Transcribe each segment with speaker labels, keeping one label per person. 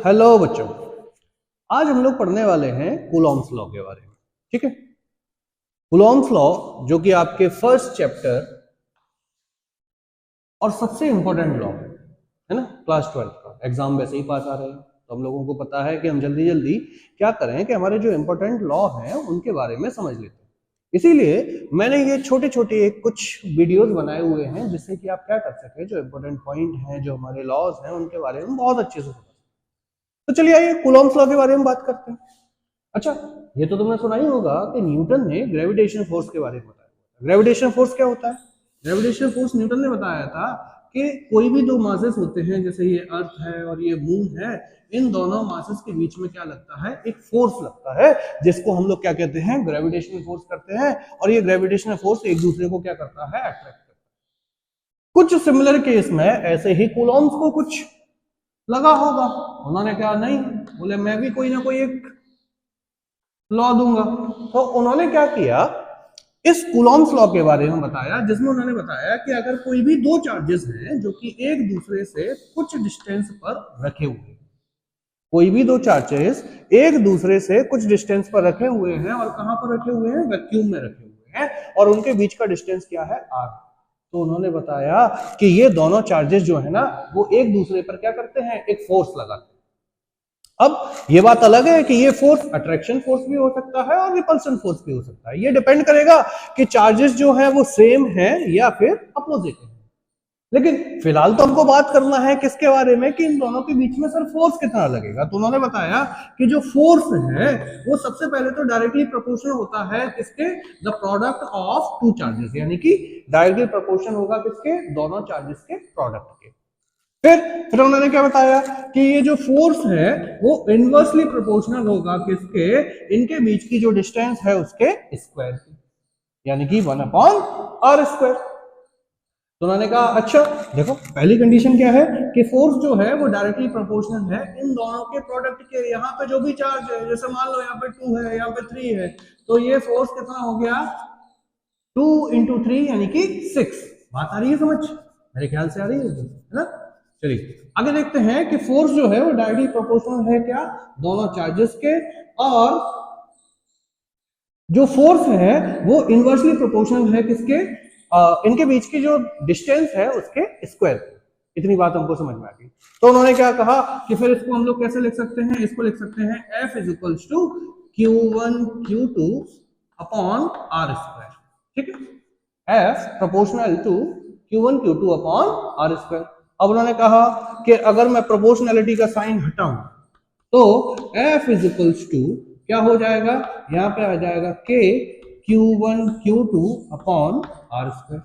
Speaker 1: Hello बच्चों, आज हम लोग पढ़ने वाले हैं कूलॉम्स लॉ के बारे में। ठीक है, कूलॉम्स लॉ जो कि आपके फर्स्ट चैप्टर और सबसे इंपॉर्टेंट लॉ है ना, क्लास 12 का एग्जाम वैसे ही पास आ रहे हैं, तो हम लोगों को पता है कि हम जल्दी जल्दी क्या करें कि हमारे जो इंपॉर्टेंट लॉ हैं उनके बारे में समझ लेते हैं। इसीलिए मैंने ये छोटे छोटे कुछ वीडियोस बनाए हुए हैं जिससे कि आप क्या कर सके, जो इंपॉर्टेंट पॉइंट हैं, जो हमारे लॉज हैं, उनके बारे में बहुत अच्छे से। तो चलिए आइए कूलॉम्स लॉ के बारे में बात करते हैं। अच्छा, ये तो तुमने सुना ही होगा कि न्यूटन ने ग्रेविटेशन फोर्स के बारे में बताया। ग्रेविटेशन फोर्स क्या होता है? ग्रेविटेशन फोर्स न्यूटन ने बताया था कि कोई भी दो मासेस होते हैं, जैसे ये अर्थ है और ये मून है, इन दोनों मासेस के बीच में क्या लगता है? एक फोर्स लगता है, जिसको हम लोग क्या कहते हैं? ग्रेविटेशनल फोर्स करते हैं। और ये ग्रेविटेशनल फोर्स एक दूसरे को क्या करता है? अट्रैक्ट करता है। कुछ सिमिलर केस में ऐसे ही कूलॉम्स को कुछ लगा होगा, उन्होंने कहा नहीं, बोले मैं भी कोई ना कोई एक लॉ दूंगा। तो उन्होंने क्या किया, इस कूलॉम्स लॉ के बारे में बताया, जिसमें उन्होंने बताया कि अगर कोई भी दो चार्जेस हैं जो कि एक दूसरे से कुछ डिस्टेंस पर रखे हुए हैं, कोई भी दो चार्जेस एक दूसरे से कुछ डिस्टेंस पर रखे हुए हैं, और कहां पर रखे हुए हैं? वैक्यूम में रखे हुए हैं, और उनके बीच का डिस्टेंस क्या है? r। तो उन्होंने बताया कि ये दोनों चार्जेस जो है ना, वो एक दूसरे पर क्या करते हैं? एक फोर्स लगाते हैं। अब ये बात अलग है कि ये फोर्स अट्रैक्शन फोर्स भी हो सकता है और रिपल्सन फोर्स भी हो सकता है। ये डिपेंड करेगा कि चार्जेस जो है वो सेम है या फिर अपोजिट है। लेकिन फिलहाल तो हमको बात करना है किसके बारे में, कि इन दोनों के बीच में सर फोर्स कितना लगेगा। तो उन्होंने बताया कि जो फोर्स है वो सबसे पहले तो डायरेक्टली प्रोपोर्शनल होता है किसके? The product of two charges, यानी कि डायरेक्टली प्रोपोर्शनल होगा किसके? दोनों चार्जेस के प्रोडक्ट के। फिर उन्होंने क्या बताया कि ये जो फोर्स है वो इनवर्सली प्रोपोर्शनल होगा किसके? इनके बीच की जो डिस्टेंस है उसके स्क्वायर की, यानी कि 1/r²। तो उन्होंने कहा अच्छा देखो, पहली कंडीशन क्या है कि फोर्स जो है वो डायरेक्टली प्रोपोर्शनल है इन दोनों के प्रोडक्ट के। यहाँ पे जो भी चार्ज है, जैसे मान लो यहाँ पे 2 है, यहाँ पे 3 है, तो ये फोर्स कितना हो गया? 2 × 3 यानी कि 6। बात आ रही है समझ? मेरे ख्याल से आ रही है ना? चलिए आगे देखते हैं कि फोर्स जो है वो डायरेक्टली प्रोपोर्शनल है क्या? दोनों चार्जेस के। और जो फोर्स है वो इनवर्सली प्रोपोर्शनल है किसके? इनके बीच की जो डिस्टेंस है उसके स्क्वायर। इतनी बात हमको समझ में आ गई। तो उन्होंने क्या कहा कि फिर इसको हम लोग कैसे लिख सकते हैं? इसको लिख सकते हैं F = Q1 Q2 upon r²। ठीक है, F proportional to Q1 Q2 upon r²। अब उन्होंने कहा कि अगर मैं प्रोपोर्शनैलिटी का साइन हटाऊं तो F = क्या हो जाएगा? यहां पे आ जाएगा K Q1 Q2 upon r²।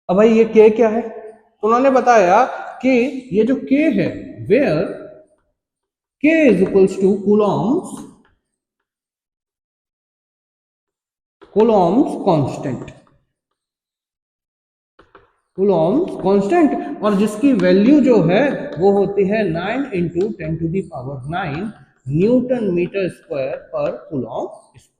Speaker 1: अब भाई ये K क्या है? तो उन्होंने बताया कि ये जो K है, where K = Coulomb's constant, Coulomb's constant, और जिसकी वैल्यू जो है वो होती है 9 × 10⁹ न्यूटन मीटर स्क्वायर पर कूलॉम स्क्वायर।